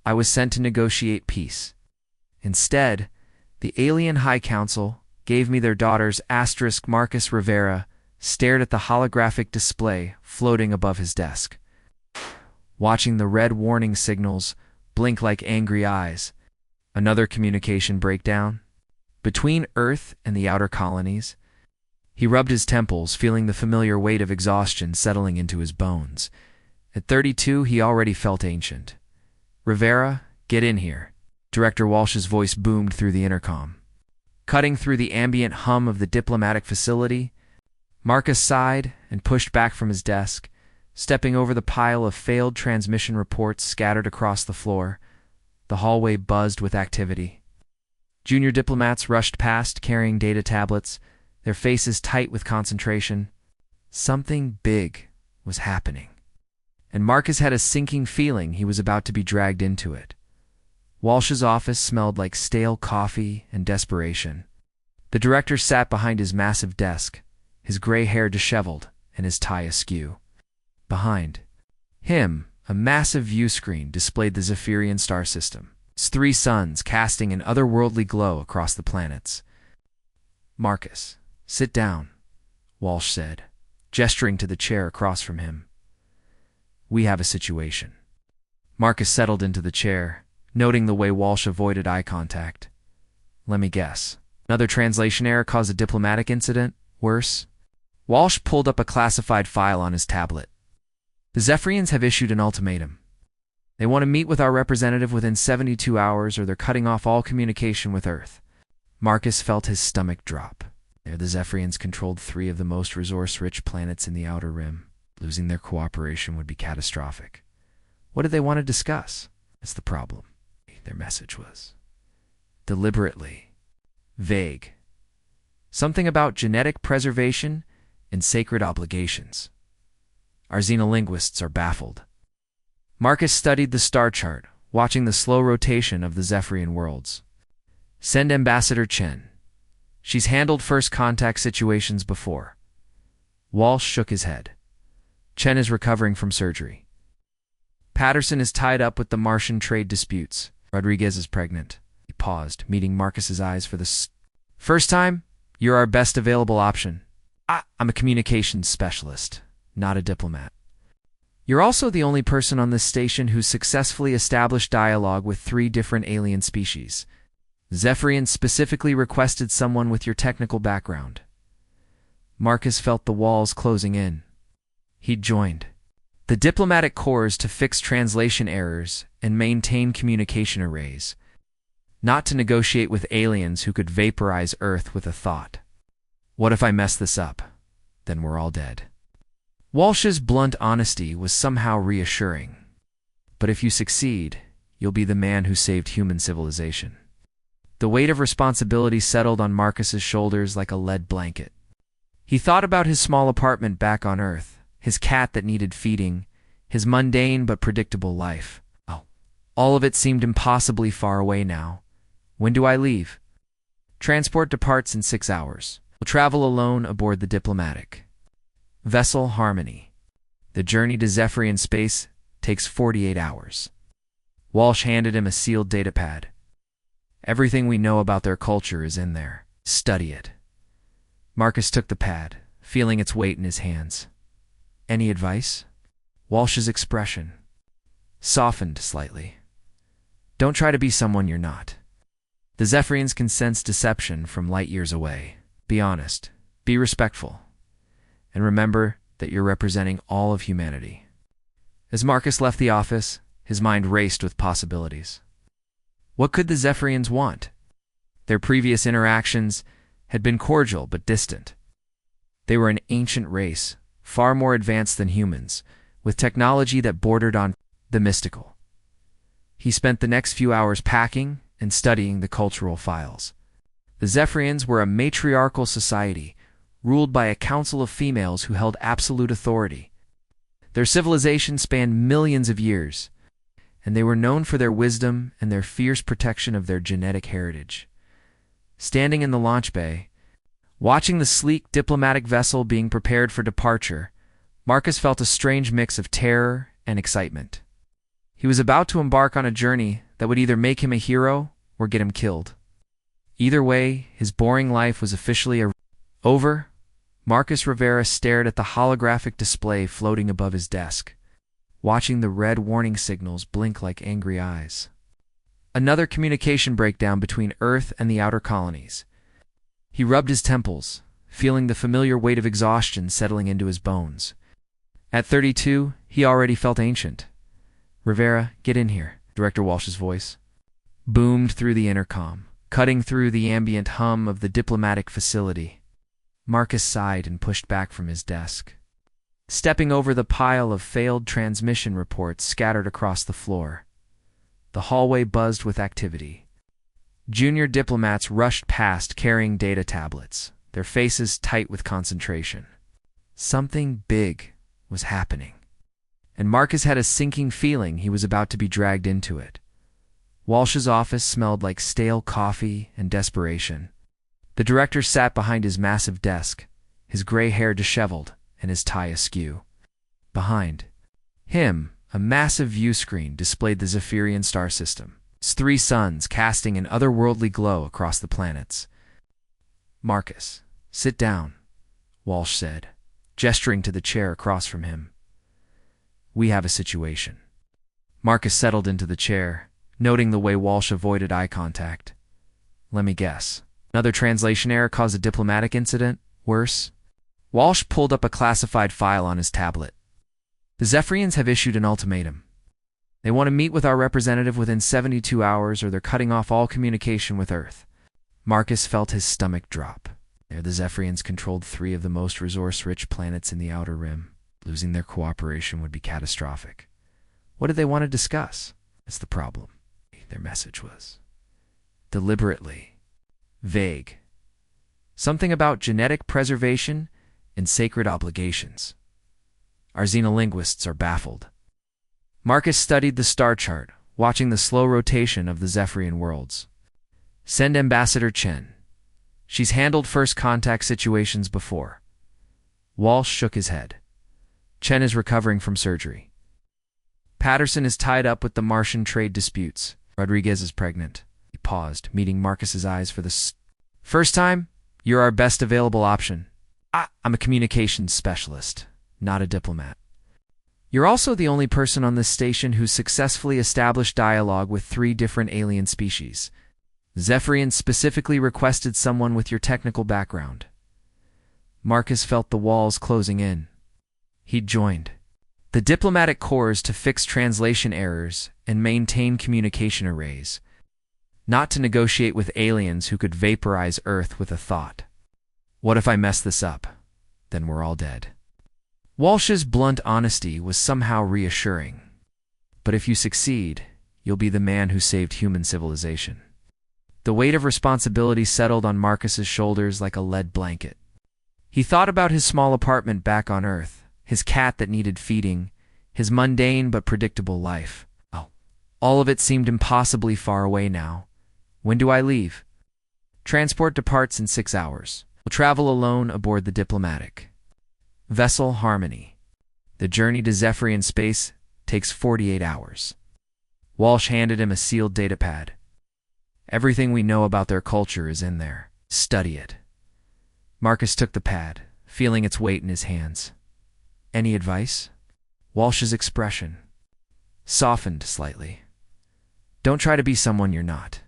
I was sent to negotiate peace. Instead, the alien High Council gave me their daughters. Marcus Rivera stared at the holographic display floating above his desk, watching the red warning signals blink like angry eyes. Another communication breakdown between Earth and the outer colonies. He rubbed his temples, feeling the familiar weight of exhaustion settling into his bones. At 32, he already felt ancient. "Rivera, get in here." Director Walsh's voice boomed through the intercom. Cutting through the ambient hum of the diplomatic facility, Marcus sighed and pushed back from his desk, stepping over the pile of failed transmission reports scattered across the floor. The hallway buzzed with activity. Junior diplomats rushed past, carrying data tablets, their faces tight with concentration. Something big was happening, and Marcus had a sinking feeling he was about to be dragged into it. Walsh's office smelled like stale coffee and desperation. The director sat behind his massive desk, his gray hair disheveled and his tie askew. Behind him, a massive view screen displayed the Zephyrian star system, its 3 suns casting an otherworldly glow across the planets. "Marcus, sit down," Walsh said, gesturing to the chair across from him. "We have a situation." Marcus settled into the chair, noting the way Walsh avoided eye contact. "Let me guess. Another translation error caused a diplomatic incident? Worse?" Walsh pulled up a classified file on his tablet. "The Zephyrians have issued an ultimatum. They want to meet with our representative within 72 hours or they're cutting off all communication with Earth." Marcus felt his stomach drop. The Zephyrians controlled 3 of the most resource-rich planets in the Outer Rim. Losing their cooperation would be catastrophic. What did they want to discuss? That's the problem. Their message was deliberately vague. Something about genetic preservation and sacred obligations. Our xenolinguists are baffled. Marcus studied the star chart, watching the slow rotation of the Zephyrian worlds. "Send Ambassador Chen. She's handled first contact situations before." Walsh shook his head. "Chen is recovering from surgery. Patterson is tied up with the Martian trade disputes. Rodriguez is pregnant." He paused, meeting Marcus's eyes for the first time. "You're our best available option." I'm a communications specialist, not a diplomat." "You're also the only person on this station who's successfully established dialogue with 3 different alien species. Zephyrians specifically requested someone with your technical background." Marcus felt the walls closing in. He'd joined the diplomatic corps to fix translation errors and maintain communication arrays, not to negotiate with aliens who could vaporize Earth with a thought. "What if I mess this up? Then we're all dead." Walsh's blunt honesty was somehow reassuring. "But if you succeed, you'll be the man who saved human civilization." The weight of responsibility settled on Marcus's shoulders like a lead blanket. He thought about his small apartment back on Earth, his cat that needed feeding, his mundane but predictable life. All of it seemed impossibly far away now. "When do I leave?" "Transport departs in 6 hours. We'll travel alone aboard the diplomatic vessel Harmony. The journey to Zephyrian space takes 48 hours. Walsh handed him a sealed datapad. "Everything we know about their culture is in there. Study it." Marcus took the pad, feeling its weight in his hands. "Any advice?" Walsh's expression softened slightly. "Don't try to be someone you're not. The Zephyrians can sense deception from light years away. Be honest, be respectful, and remember that you're representing all of humanity." As Marcus left the office, his mind raced with possibilities. What could the Zephyrians want? Their previous interactions had been cordial but distant. They were an ancient race, far more advanced than humans, with technology that bordered on the mystical. He spent the next few hours packing and studying the cultural files. The Zephyrians were a matriarchal society, ruled by a council of females who held absolute authority. Their civilization spanned millions of years, and they were known for their wisdom and their fierce protection of their genetic heritage. Standing in the launch bay, watching the sleek diplomatic vessel being prepared for departure, Marcus felt a strange mix of terror and excitement. He was about to embark on a journey that would either make him a hero or get him killed. Either way, his boring life was officially over. Marcus Rivera stared at the holographic display floating above his desk, watching the red warning signals blink like angry eyes. Another communication breakdown between Earth and the outer colonies. He rubbed his temples, feeling the familiar weight of exhaustion settling into his bones. At 32, he already felt ancient. "Rivera, get in here," Director Walsh's voice boomed through the intercom, cutting through the ambient hum of the diplomatic facility. Marcus sighed and pushed back from his desk, stepping over the pile of failed transmission reports scattered across the floor. The hallway buzzed with activity. Junior diplomats rushed past carrying data tablets, their faces tight with concentration. Something big was happening, and Marcus had a sinking feeling he was about to be dragged into it. Walsh's office smelled like stale coffee and desperation. The director sat behind his massive desk, his gray hair disheveled and his tie askew. Behind him, a massive view screen displayed the Zephyrian star system, its 3 suns casting an otherworldly glow across the planets. "Marcus, sit down," Walsh said, gesturing to the chair across from him. "We have a situation." Marcus settled into the chair, noting the way Walsh avoided eye contact. "Let me guess. Another translation error caused a diplomatic incident? Worse?" Walsh pulled up a classified file on his tablet. "The Zephyrians have issued an ultimatum. They want to meet with our representative within 72 hours or they're cutting off all communication with Earth." Marcus felt his stomach drop. The Zephyrians controlled 3 of the most resource-rich planets in the Outer Rim. Losing their cooperation would be catastrophic. What did they want to discuss? That's the problem. Their message was deliberately vague. Something about genetic preservation and sacred obligations. Our xenolinguists are baffled. Marcus studied the star chart, watching the slow rotation of the Zephyrian worlds. "Send Ambassador Chen. She's handled first contact situations before." Walsh shook his head. "Chen is recovering from surgery. Patterson is tied up with the Martian trade disputes. Rodriguez is pregnant." He paused, meeting Marcus's eyes for the first time. "You're our best available option. I'm a communications specialist, not a diplomat. You're also the only person on this station who's successfully established dialogue with 3 different alien species. Zephyrians specifically requested someone with your technical background." Marcus felt the walls closing in. He'd joined the diplomatic corps to fix translation errors and maintain communication arrays, not to negotiate with aliens who could vaporize Earth with a thought. "What if I mess this up? Then we're all dead." Walsh's blunt honesty was somehow reassuring. "But if you succeed, you'll be the man who saved human civilization." The weight of responsibility settled on Marcus's shoulders like a lead blanket. He thought about his small apartment back on Earth, his cat that needed feeding, his mundane but predictable life. All of it seemed impossibly far away now. "When do I leave?" "Transport departs in 6 hours. We'll travel alone aboard the diplomatic vessel Harmony. The journey to Zephyrian space takes 48 hours. Walsh handed him a sealed datapad. "Everything we know about their culture is in there. Study it." Marcus took the pad, feeling its weight in his hands. "Any advice?" Walsh's expression softened slightly. "Don't try to be someone you're not.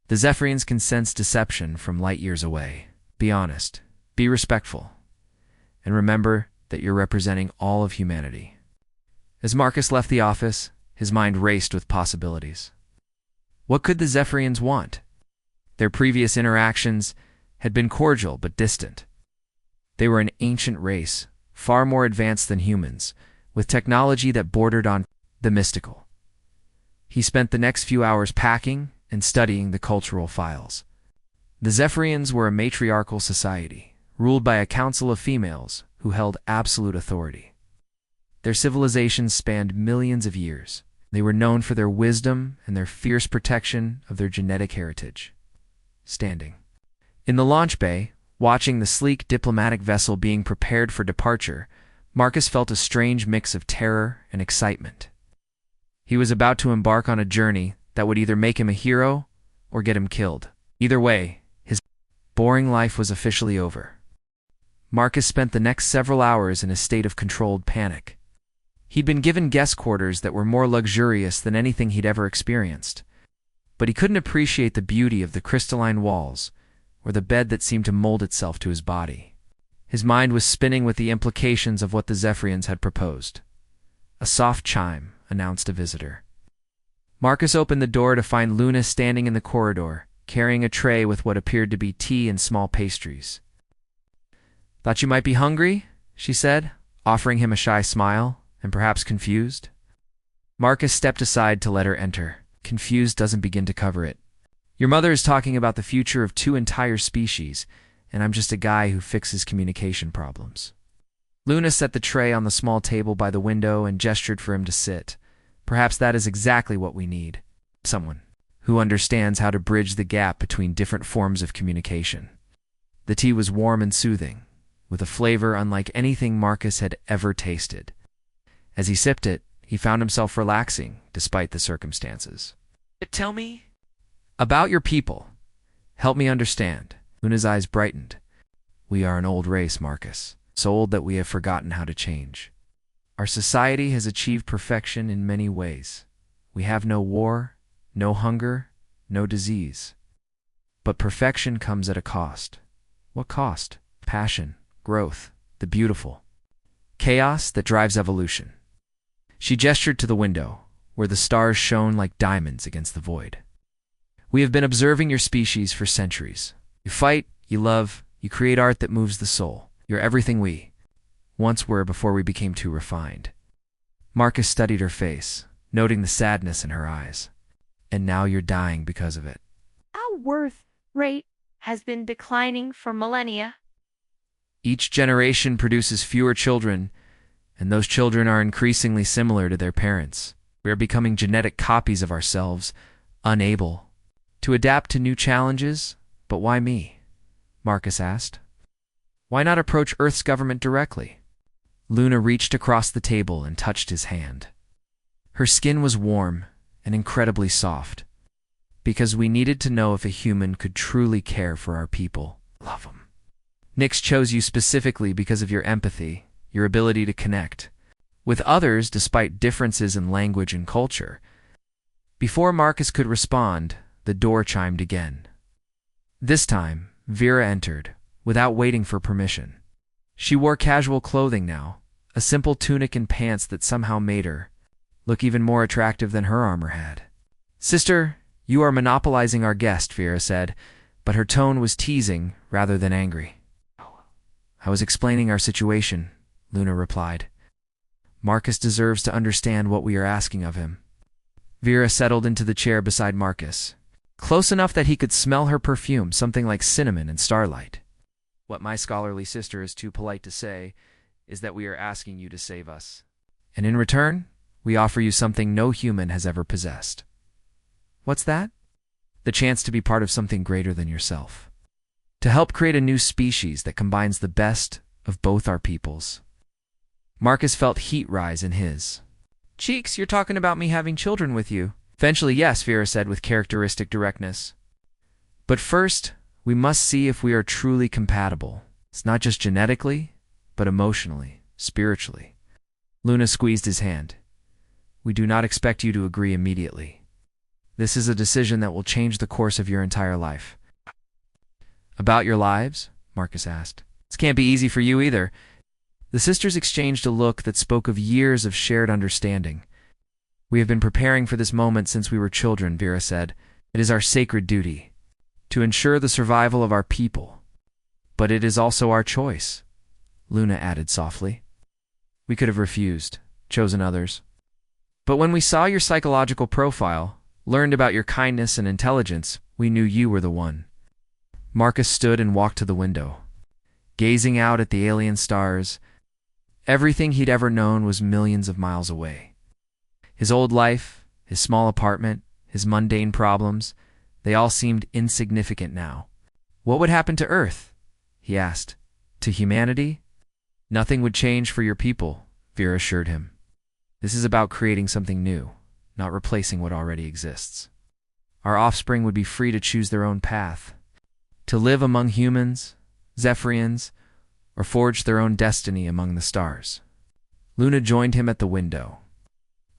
The Zephyrians can sense deception from light years away. Be honest, be respectful, and remember that you're representing all of humanity." As Marcus left the office, his mind raced with possibilities. What could the Zephyrians want? Their previous interactions had been cordial but distant. They were an ancient race, far more advanced than humans, with technology that bordered on the mystical. He spent the next few hours packing and studying the cultural files. The Zephyrians were a matriarchal society, ruled by a council of females who held absolute authority. Their civilizations spanned millions of years. They were known for their wisdom and their fierce protection of their genetic heritage. Standing in the launch bay, watching the sleek diplomatic vessel being prepared for departure, Marcus felt a strange mix of terror and excitement. He was about to embark on a journey that would either make him a hero or get him killed. Either way, his boring life was officially over. Marcus spent the next several hours in a state of controlled panic. He'd been given guest quarters that were more luxurious than anything he'd ever experienced, but he couldn't appreciate the beauty of the crystalline walls or the bed that seemed to mold itself to his body. His mind was spinning with the implications of what the Zephyrians had proposed. A soft chime announced a visitor. Marcus opened the door to find Luna standing in the corridor, carrying a tray with what appeared to be tea and small pastries. "Thought you might be hungry?" she said, offering him a shy smile, and perhaps confused. Marcus stepped aside to let her enter. Confused doesn't begin to cover it. "Your mother is talking about the future of 2 entire species, and I'm just a guy who fixes communication problems." Luna set the tray on the small table by the window and gestured for him to sit. "Perhaps that is exactly what we need. Someone who understands how to bridge the gap between different forms of communication." The tea was warm and soothing, with a flavor unlike anything Marcus had ever tasted. As he sipped it, he found himself relaxing despite the circumstances. "Tell me about your people. Help me understand." Luna's eyes brightened. "We are an old race, Marcus. So old that we have forgotten how to change. Our society has achieved perfection in many ways. We have no war, no hunger, no disease. But perfection comes at a cost. What cost? Passion, growth, the beautiful. Chaos that drives evolution." She gestured to the window, where the stars shone like diamonds against the void. "We have been observing your species for centuries. You fight, you love, you create art that moves the soul. You're everything we once were before we became too refined." Marcus studied her face, noting the sadness in her eyes. "And now you're dying because of it." Our birth rate has been declining for millennia. "Each generation produces fewer children, and those children are increasingly similar to their parents. We are becoming genetic copies of ourselves, unable to adapt to new challenges. But why me?" Marcus asked. "Why not approach Earth's government directly?" Luna reached across the table and touched his hand. Her skin was warm and incredibly soft. "Because we needed to know if a human could truly care for our people. Love them. Nyx chose you specifically because of your empathy, your ability to connect with others despite differences in language and culture." Before Marcus could respond, the door chimed again. This time, Vera entered, without waiting for permission. She wore casual clothing now, a simple tunic and pants that somehow made her look even more attractive than her armor had. "Sister, you are monopolizing our guest," Vera said, but her tone was teasing rather than angry. "I was explaining our situation," Luna replied. "Marcus deserves to understand what we are asking of him." Vera settled into the chair beside Marcus, close enough that he could smell her perfume, something like cinnamon and starlight. "What my scholarly sister is too polite to say is that we are asking you to save us. And in return, we offer you something no human has ever possessed." "What's that?" "The chance to be part of something greater than yourself. To help create a new species that combines the best of both our peoples." Marcus felt heat rise in his cheeks. "You're talking about me having children with you?" "Eventually, yes," Vera said with characteristic directness. "But first, we must see if we are truly compatible. It's not just genetically, but emotionally, spiritually." Luna squeezed his hand. "We do not expect you to agree immediately. This is a decision that will change the course of your entire life." "About your lives?" Marcus asked. "This can't be easy for you either." The sisters exchanged a look that spoke of years of shared understanding. "We have been preparing for this moment since we were children," Vera said. "It is our sacred duty to ensure the survival of our people. But it is also our choice," Luna added softly. "We could have refused, chosen others. But when we saw your psychological profile, learned about your kindness and intelligence, we knew you were the one." Marcus stood and walked to the window, gazing out at the alien stars. Everything he'd ever known was millions of miles away. His old life, his small apartment, his mundane problems, they all seemed insignificant now. "What would happen to Earth?" he asked. "To humanity?" "Nothing would change for your people," Vera assured him. "This is about creating something new, not replacing what already exists. Our offspring would be free to choose their own path, to live among humans, Zephyrians, or forge their own destiny among the stars. Luna joined him at the window.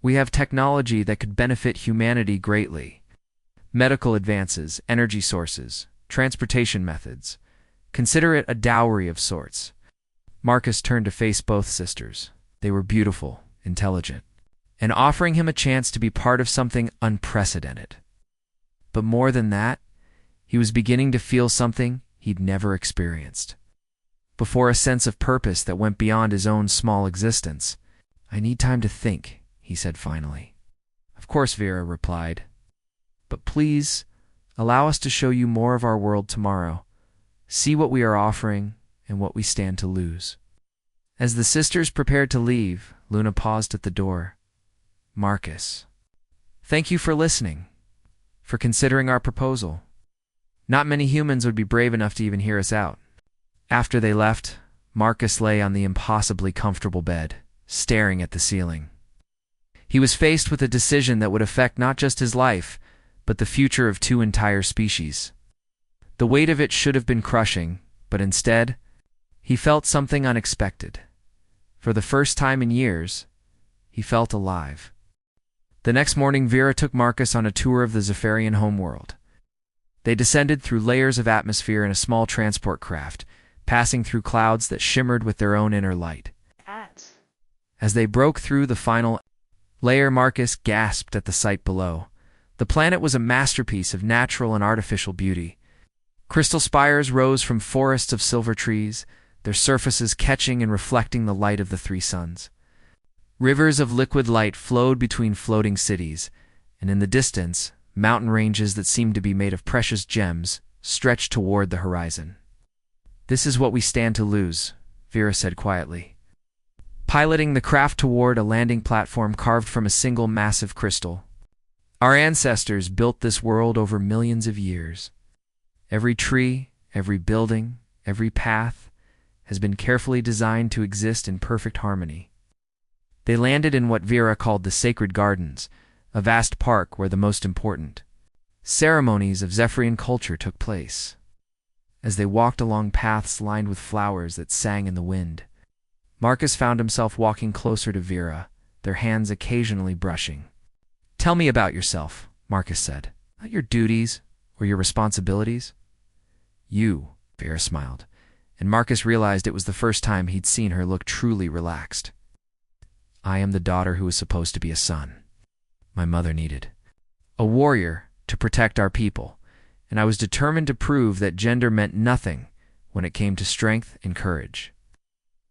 We have technology that could benefit humanity greatly. Medical advances, energy sources, transportation methods. Consider it a dowry of sorts. Marcus turned to face both sisters. They were beautiful, intelligent, and offering him a chance to be part of something unprecedented. But more than that, he was beginning to feel something he'd never experienced. Before a sense of purpose that went beyond his own small existence. "I need time to think," he said finally. "Of course," Vera replied. "But please, allow us to show you more of our world tomorrow. See what we are offering and what we stand to lose." As the sisters prepared to leave, Luna paused at the door. "Marcus, thank you for listening, for considering our proposal. Not many humans would be brave enough to even hear us out." After they left, Marcus lay on the impossibly comfortable bed, staring at the ceiling. He was faced with a decision that would affect not just his life, but the future of two entire species. The weight of it should have been crushing, but instead, he felt something unexpected. For the first time in years, he felt alive. The next morning, Vera took Marcus on a tour of the Zephyrian homeworld. They descended through layers of atmosphere in a small transport craft, passing through clouds that shimmered with their own inner light. As they broke through the final layer, Marcus gasped at the sight below. The planet was a masterpiece of natural and artificial beauty. Crystal spires rose from forests of silver trees, their surfaces catching and reflecting the light of the three suns. Rivers of liquid light flowed between floating cities, and in the distance, mountain ranges that seemed to be made of precious gems stretched toward the horizon. "This is what we stand to lose," Vera said quietly, piloting the craft toward a landing platform carved from a single massive crystal. "Our ancestors built this world over millions of years. Every tree, every building, every path has been carefully designed to exist in perfect harmony." They landed in what Vera called the Sacred Gardens, a vast park where the most important ceremonies of Zephyrian culture took place. As they walked along paths lined with flowers that sang in the wind, Marcus found himself walking closer to Vera, their hands occasionally brushing. "Tell me about yourself," Marcus said. "Not your duties or your responsibilities." "You," Vera smiled, and Marcus realized it was the first time he'd seen her look truly relaxed. "I am the daughter who was supposed to be a son. My mother needed a warrior to protect our people, and I was determined to prove that gender meant nothing when it came to strength and courage.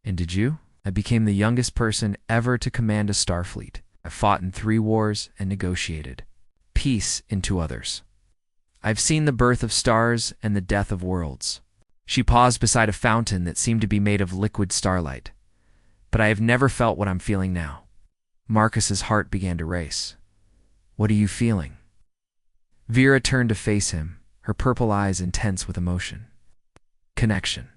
And did you? I became the youngest person ever to command a starfleet. I fought in 3 wars and negotiated peace in 2 others. I've seen the birth of stars and the death of worlds." She paused beside a fountain that seemed to be made of liquid starlight. "But I have never felt what I'm feeling now." Marcus's heart began to race. "What are you feeling?" Vera turned to face him, her purple eyes intense with emotion. "Connection.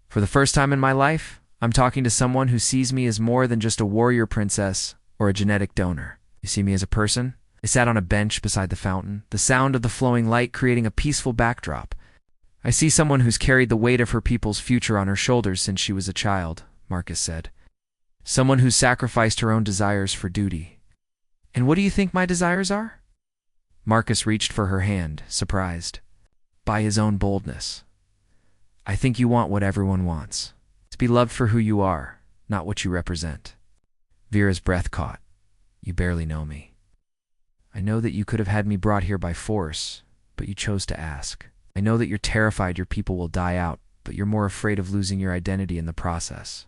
For the first time in my life, I'm talking to someone who sees me as more than just a warrior princess or a genetic donor. You see me as a person?" They sat on a bench beside the fountain, the sound of the flowing light creating a peaceful backdrop. "I see someone who's carried the weight of her people's future on her shoulders since she was a child," Marcus said. "Someone who's sacrificed her own desires for duty." "And what do you think my desires are?" Marcus reached for her hand, surprised by his own boldness. "I think you want what everyone wants. To be loved for who you are, not what you represent." Vera's breath caught. "You barely know me. I know that you could have had me brought here by force, but you chose to ask. I know that you're terrified your people will die out, but you're more afraid of losing your identity in the process.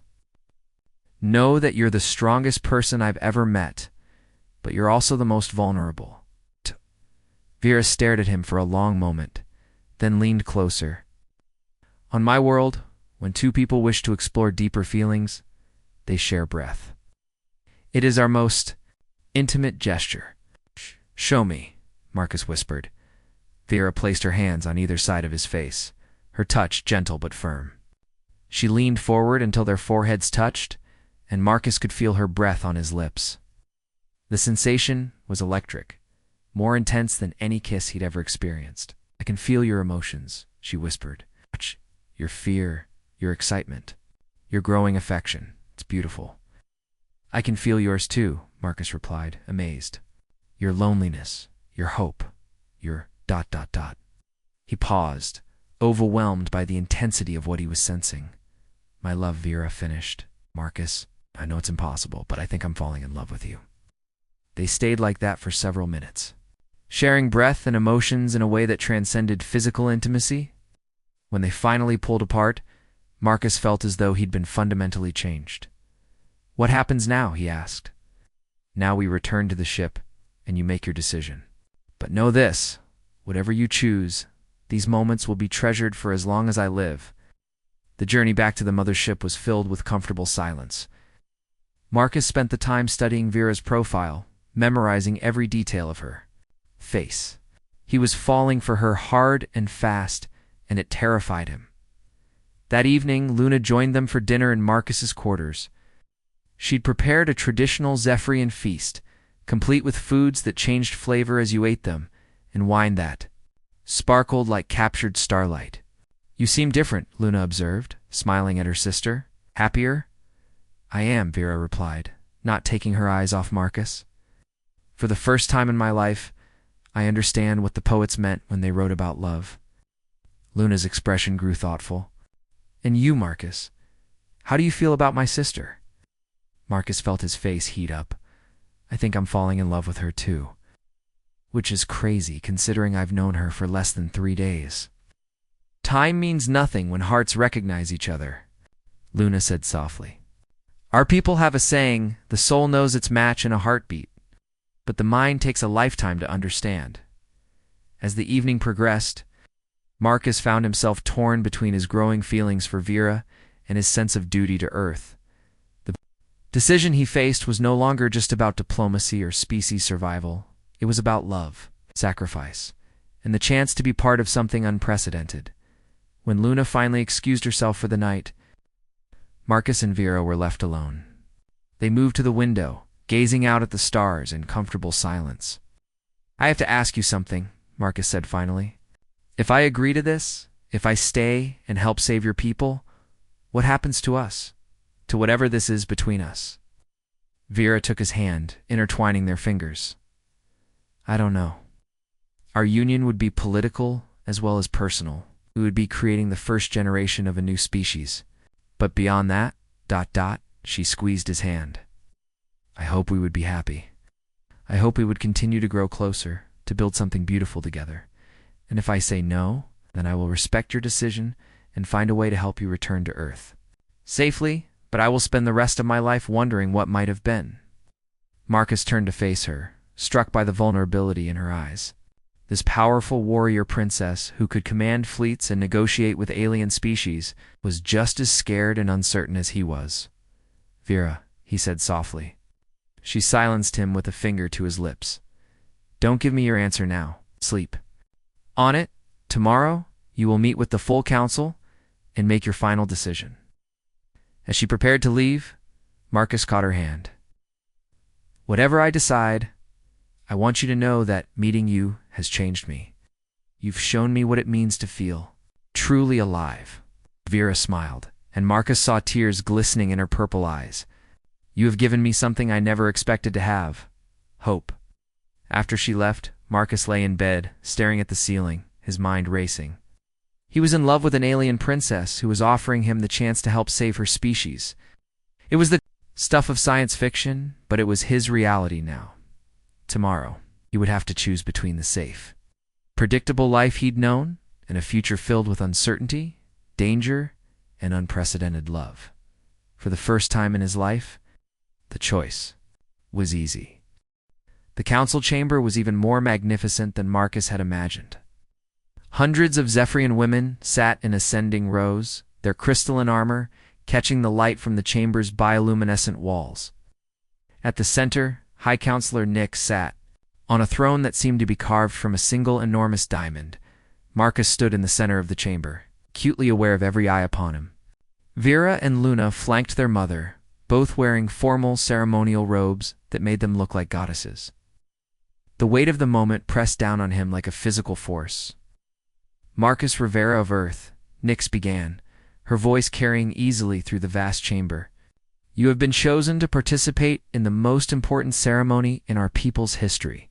Know that you're the strongest person I've ever met, but you're also the most vulnerable." Vera stared at him for a long moment, then leaned closer. "On my world, when 2 people wish to explore deeper feelings, they share breath. It is our most intimate gesture." "Show me," Marcus whispered. Vera placed her hands on either side of his face, her touch gentle but firm. She leaned forward until their foreheads touched, and Marcus could feel her breath on his lips. The sensation was electric, more intense than any kiss he'd ever experienced. "I can feel your emotions," she whispered. "Watch your fear, your excitement, your growing affection. It's beautiful." "I can feel yours too," Marcus replied, amazed. "Your loneliness, your hope, your ... He paused, overwhelmed by the intensity of what he was sensing. "My love," Vera finished. "Marcus, I know it's impossible, but I think I'm falling in love with you." They stayed like that for several minutes, sharing breath and emotions in a way that transcended physical intimacy. When they finally pulled apart, Marcus felt as though he'd been fundamentally changed. "What happens now?" he asked. "Now we return to the ship, and you make your decision. But know this, whatever you choose, these moments will be treasured for as long as I live." The journey back to the mothership was filled with comfortable silence. Marcus spent the time studying Vera's profile, memorizing every detail of her face. He was falling for her hard and fast, and it terrified him. That evening, Luna joined them for dinner in Marcus's quarters. She'd prepared a traditional Zephyrian feast, complete with foods that changed flavor as you ate them, and wine that sparkled like captured starlight. "You seem different," Luna observed, smiling at her sister. "Happier?" "I am," Vera replied, not taking her eyes off Marcus. "For the first time in my life, I understand what the poets meant when they wrote about love." Luna's expression grew thoughtful. "And you, Marcus, how do you feel about my sister?" Marcus felt his face heat up. "I think I'm falling in love with her too. Which is crazy, considering I've known her for less than 3 days." "Time means nothing when hearts recognize each other," Luna said softly. "Our people have a saying, the soul knows its match in a heartbeat, but the mind takes a lifetime to understand." As the evening progressed, Marcus found himself torn between his growing feelings for Vera and his sense of duty to Earth. The decision he faced was no longer just about diplomacy or species survival. It was about love, sacrifice, and the chance to be part of something unprecedented. When Luna finally excused herself for the night, Marcus and Vera were left alone. They moved to the window, gazing out at the stars in comfortable silence. "I have to ask you something," Marcus said finally. "If I agree to this, if I stay and help save your people, what happens to us? To whatever this is between us?" Vera took his hand, intertwining their fingers. "I don't know. Our union would be political as well as personal. We would be creating the first generation of a new species. But beyond that, ... She squeezed his hand. "I hope we would be happy. I hope we would continue to grow closer, to build something beautiful together. And if I say no, then I will respect your decision and find a way to help you return to Earth. Safely, but I will spend the rest of my life wondering what might have been." Marcus turned to face her, struck by the vulnerability in her eyes. This powerful warrior princess who could command fleets and negotiate with alien species was just as scared and uncertain as he was. "Vera," he said softly. She silenced him with a finger to his lips. "Don't give me your answer now. Sleep. On it, tomorrow, you will meet with the full council and make your final decision." As she prepared to leave, Marcus caught her hand. "Whatever I decide, I want you to know that meeting you has changed me. You've shown me what it means to feel truly alive." Vera smiled, and Marcus saw tears glistening in her purple eyes. "You have given me something I never expected to have. Hope." After she left, Marcus lay in bed, staring at the ceiling, his mind racing. He was in love with an alien princess who was offering him the chance to help save her species. It was the stuff of science fiction, but it was his reality now. Tomorrow, he would have to choose between the safe, predictable life he'd known and a future filled with uncertainty, danger, and unprecedented love. For the first time in his life, the choice was easy. The council chamber was even more magnificent than Marcus had imagined. Hundreds of Zephyrian women sat in ascending rows, their crystalline armor catching the light from the chamber's bioluminescent walls. At the center, High Counselor Nick sat, on a throne that seemed to be carved from a single enormous diamond. Marcus stood in the center of the chamber, acutely aware of every eye upon him. Vera and Luna flanked their mother, both wearing formal ceremonial robes that made them look like goddesses. The weight of the moment pressed down on him like a physical force. "Marcus Rivera of Earth," Nyx began, her voice carrying easily through the vast chamber. "You have been chosen to participate in the most important ceremony in our people's history,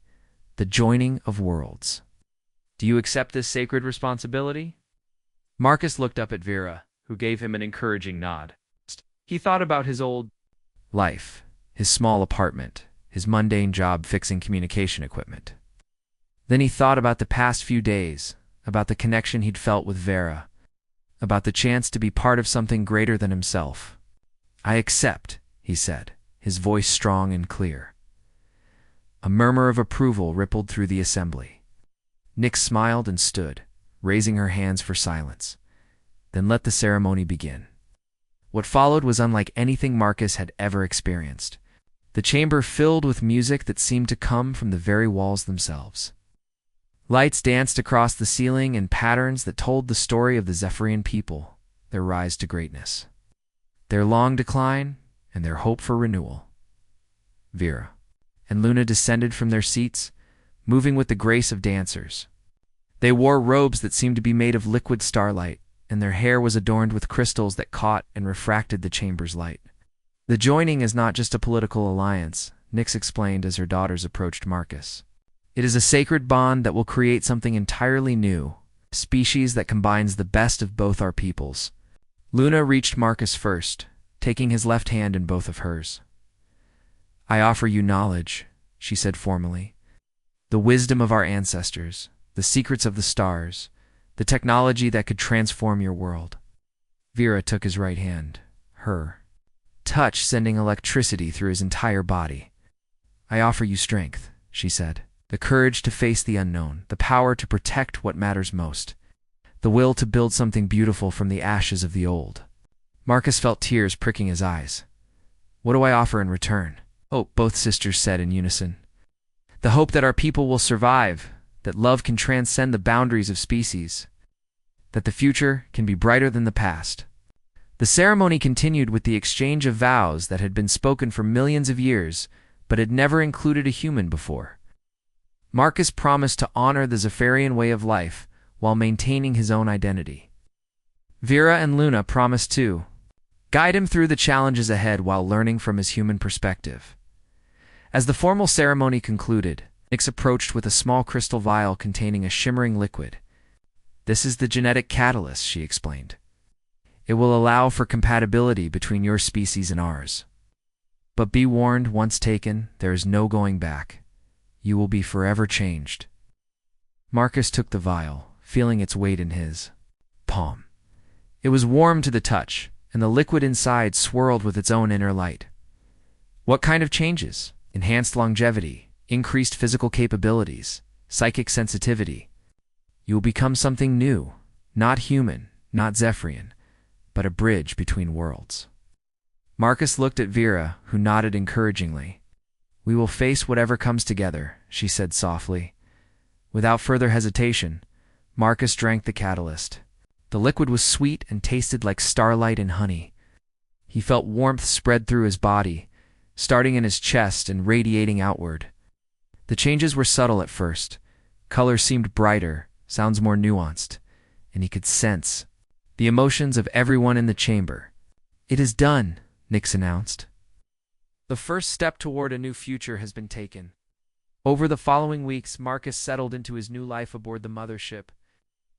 the joining of worlds. Do you accept this sacred responsibility?" Marcus looked up at Vera, who gave him an encouraging nod. He thought about his old life, his small apartment, his mundane job fixing communication equipment. Then he thought about the past few days, about the connection he'd felt with Vera, about the chance to be part of something greater than himself. "I accept," he said, his voice strong and clear. A murmur of approval rippled through the assembly. Nyx smiled and stood, raising her hands for silence, then let the ceremony begin. What followed was unlike anything Marcus had ever experienced. The chamber filled with music that seemed to come from the very walls themselves. Lights danced across the ceiling in patterns that told the story of the Zephyrian people, their rise to greatness, their long decline, and their hope for renewal. Vera and Luna descended from their seats, moving with the grace of dancers. They wore robes that seemed to be made of liquid starlight, and their hair was adorned with crystals that caught and refracted the chamber's light. "The joining is not just a political alliance," Nyx explained as her daughters approached Marcus. "It is a sacred bond that will create something entirely new, a species that combines the best of both our peoples." Luna reached Marcus first, taking his left hand in both of hers. "I offer you knowledge," she said formally. "The wisdom of our ancestors, the secrets of the stars, the technology that could transform your world." Vera took his right hand, her touch sending electricity through his entire body. "I offer you strength," she said. "The courage to face the unknown, the power to protect what matters most, the will to build something beautiful from the ashes of the old." Marcus felt tears pricking his eyes. "What do I offer in return?" "Oh," both sisters said in unison. "The hope that our people will survive, that love can transcend the boundaries of species, that the future can be brighter than the past." The ceremony continued with the exchange of vows that had been spoken for millions of years, but had never included a human before. Marcus promised to honor the Zephyrian way of life while maintaining his own identity. Vera and Luna promised to guide him through the challenges ahead while learning from his human perspective. As the formal ceremony concluded, Nyx approached with a small crystal vial containing a shimmering liquid. "This is the genetic catalyst," she explained. "It will allow for compatibility between your species and ours. But be warned, once taken, there is no going back. You will be forever changed." Marcus took the vial, feeling its weight in his palm. It was warm to the touch, and the liquid inside swirled with its own inner light. "What kind of changes?" "Enhanced longevity, increased physical capabilities, psychic sensitivity. You will become something new, not human, not Zephyrian, but a bridge between worlds." Marcus looked at Vera, who nodded encouragingly. "We will face whatever comes together," she said softly. Without further hesitation, Marcus drank the catalyst. The liquid was sweet and tasted like starlight and honey. He felt warmth spread through his body, starting in his chest and radiating outward. The changes were subtle at first. Color seemed brighter, sounds more nuanced, and he could sense the emotions of everyone in the chamber. "It is done," Nyx announced. "The first step toward a new future has been taken." Over the following weeks, Marcus settled into his new life aboard the mothership.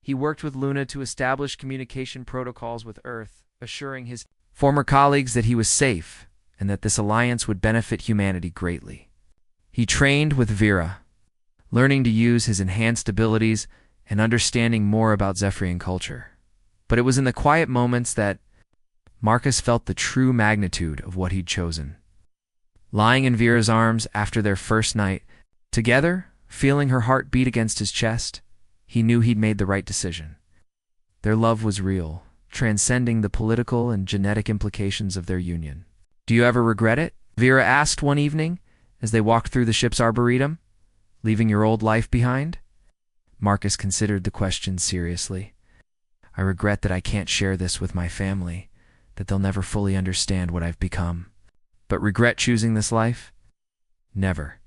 He worked with Luna to establish communication protocols with Earth, assuring his former colleagues that he was safe and that this alliance would benefit humanity greatly. He trained with Vera, learning to use his enhanced abilities and understanding more about Zephyrian culture. But it was in the quiet moments that Marcus felt the true magnitude of what he'd chosen. Lying in Vera's arms after their first night together, feeling her heart beat against his chest, he knew he'd made the right decision. Their love was real, transcending the political and genetic implications of their union. "Do you ever regret it?" Vera asked one evening as they walked through the ship's arboretum. "Leaving your old life behind?" Marcus considered the question seriously. "I regret that I can't share this with my family, that they'll never fully understand what I've become. But regret choosing this life? Never.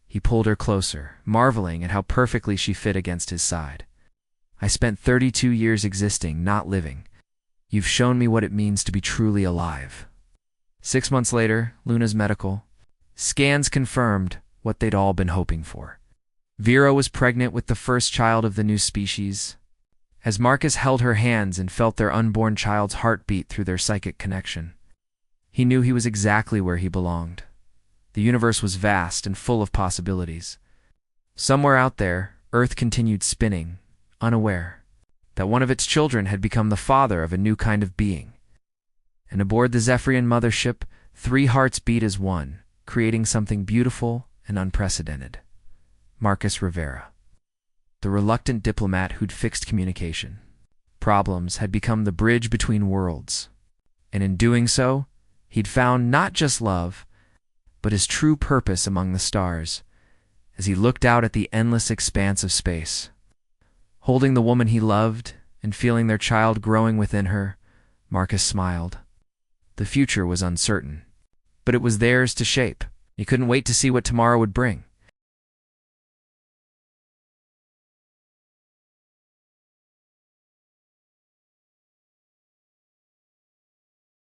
He pulled her closer, marveling at how perfectly she fit against his side. I spent 32 years existing, not living. You've shown me what it means to be truly alive. 6 months later, Luna's medical scans confirmed what they'd all been hoping for. Vera was pregnant with the first child of the new species. As Marcus held her hands and felt their unborn child's heartbeat through their psychic connection, he knew he was exactly where he belonged. The universe was vast and full of possibilities. Somewhere out there, Earth continued spinning, unaware that one of its children had become the father of a new kind of being. And aboard the Zephyrian mothership, 3 hearts beat as one, creating something beautiful and unprecedented. Marcus Rivera, the reluctant diplomat who'd fixed communication problems, had become the bridge between worlds. And in doing so, he'd found not just love, but his true purpose among the stars. As he looked out at the endless expanse of space, holding the woman he loved and feeling their child growing within her, Marcus smiled. The future was uncertain, but it was theirs to shape. He couldn't wait to see what tomorrow would bring.